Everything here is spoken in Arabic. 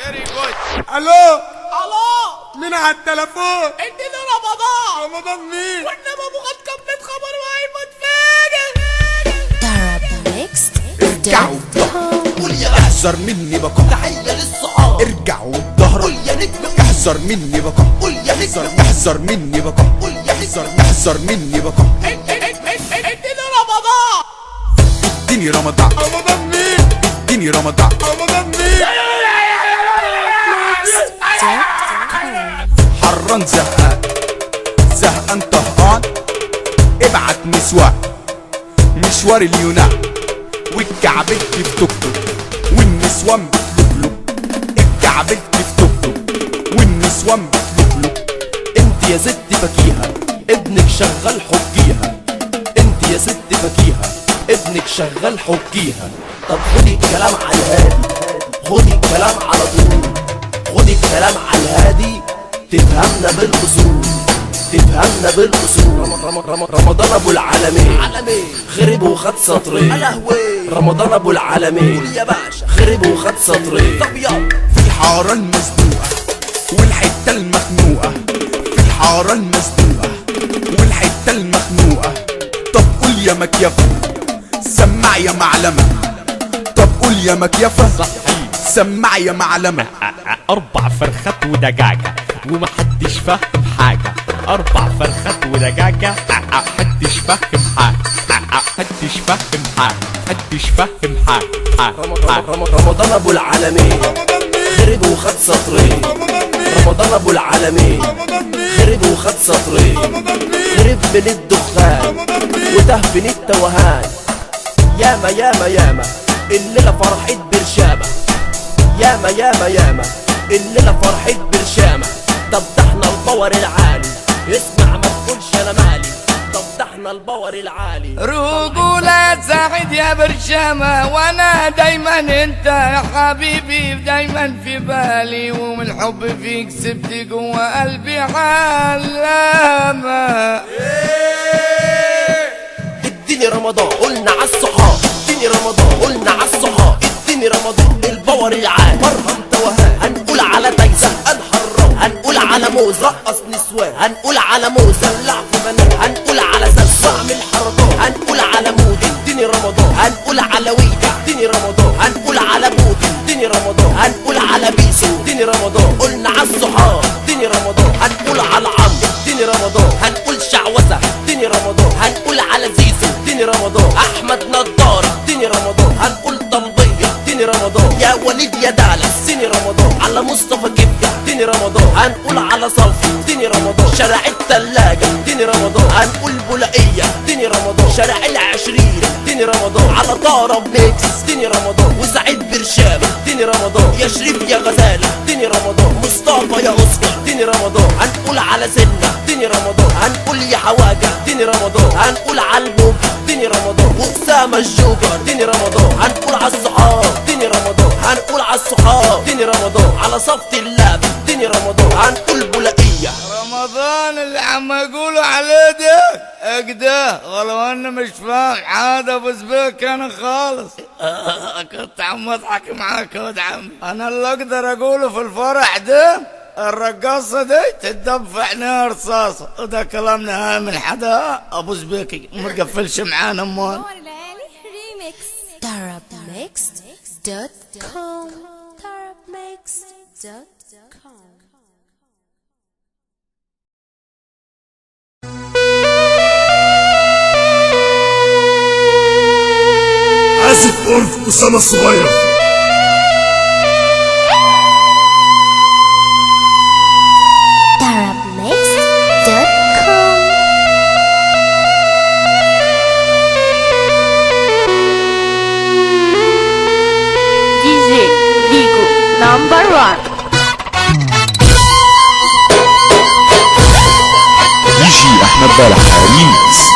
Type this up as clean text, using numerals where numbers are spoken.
فيري جود. الو الو مين على التليفون؟ اديني رمضان. رمضان مين؟ والنبي ابو غد كملت خبر وهيموت فاجر. ارجعوا قول يا احذر مني بقى تحية للصحاب. ارجعوا الظهر قول يا نجم احذر مني بقى قول يا نجم احذر مني بقى قول يا نجم احذر مني بقى. اديني رمضان. اديني رمضان. رمضان مين؟ اديني رمضان. رمضان مين؟ حران زهقان زهقان طهقان ابعت نسوان مشوار اليونان والكعبلت في توك توك والنسوان بتلوك الكعبلت في توك توك والنسوان بتلوك. انت يا ست فكيهة ابنك شغال حكيها. انت يا ست فكيهة ابنك شغال حكيها. طب خدي الكلام على الهادي خدي الكلام على طول خدي الكلام على الهادي تفهمنا بالاصول تفهمنا بالاصول. رمضان ابو العالمين خرب وخد سطرين. رمضان ابو العالمين يا باشا خرب وخد سطرين. طب يلا في الحاره المسدوقه والحته المخنوقه في الحاره المسدوقه والحته المخنوقه. طب قول يا مكيفه سمع يا معلمه. طب قول يا مكيفه صحيح سمع يا معلمه. 4 فرخات ودجاجة ومحدش فاهم حاجة. 4 فرخات ودجاجة محدش فاهم حاجة. محدش فاهم حاجة. محدش فاهم حاجة. رمضان ابو العالمين خرب وخد سطرين. رمضان ابو العالمين خرب وخد سطرين. خرب من الدخان وده من التوهان. ياما ياما ياما الليلة فرحت برشامة. ياما ياما ياما الليلة فرحت برشامة. طب ده احنا الباور العالي اسمع ما تقولش انا مالي. طب ده احنا الباور العالي. رجولة سعيد يا برشامة وانا دايما انت يا حبيبي دايما في بالي. ومن الحب فيك سبت جوا قلبي علامة. اديني رمضان قلنا عالصحاب. اديني رمضان قلنا عالصحاب. اديني رمضان الباور العالي. مرهم توهان هنقول على تايسون هنحرم. هنقول على موز رقص نسوان. هنقول على موز دلع في بنات. هنقول على سلسة اعمل حركات. هنقول على مود اديني رمضان. هنقول على ويد اديني رمضان. هنقول على بود اديني رمضان. هنقول على بيسو اديني رمضان. قلنا عالصحاب اديني رمضان. هنقول على عمرو اديني رمضان. هنقول شعوذة اديني رمضان. هنقول على زيزو اديني رمضان. احمد نضارة اديني رمضان. هنقول طلبية اديني رمضان. يا وليد يا دالة اديني رمضان. على مصطفى كبدة اديني رمضان. هنقول على صلفي اديني رمضان. شارع التلاجة اديني رمضان. هنقول بولقية اديني رمضان. شارع العشرين اديني رمضان. على طارة ميكس اديني رمضان. وسعيد برشامة اديني رمضان. يا شريف يا غزالة اديني رمضان. مصطفى يا اسكر اديني رمضان. هنقول على سنة اديني رمضان. هنقول يا حواجة اديني رمضان. هنقول على البوب اديني رمضان. واسامة الجوكر اديني رمضان. هنقول على الصحاب اديني رمضان. هنقول على الصحاب اديني رمضان. على صفة اللاب اديني رمضان. هنقول بولقية. رمضان اللي عم يقولوا عليه ده اكده ولو اني مش فاهم حاجة بس بيك انا خالص. كنت عم اضحك معاك يا ولد عمي. انا اللي اقدر اقوله في الفرح ده الرقاصة دي تدب في عينيها رصاصة. وده كلام نهائي من حدا ابو زبيكي ما تقفلش معانا امال. Tarabmixed.com Tarabmixed.com عازف أورف أسامة الصغير. Tarabmixed.com DJ Vigo number 1. DJ أحمد بلح ريميكس.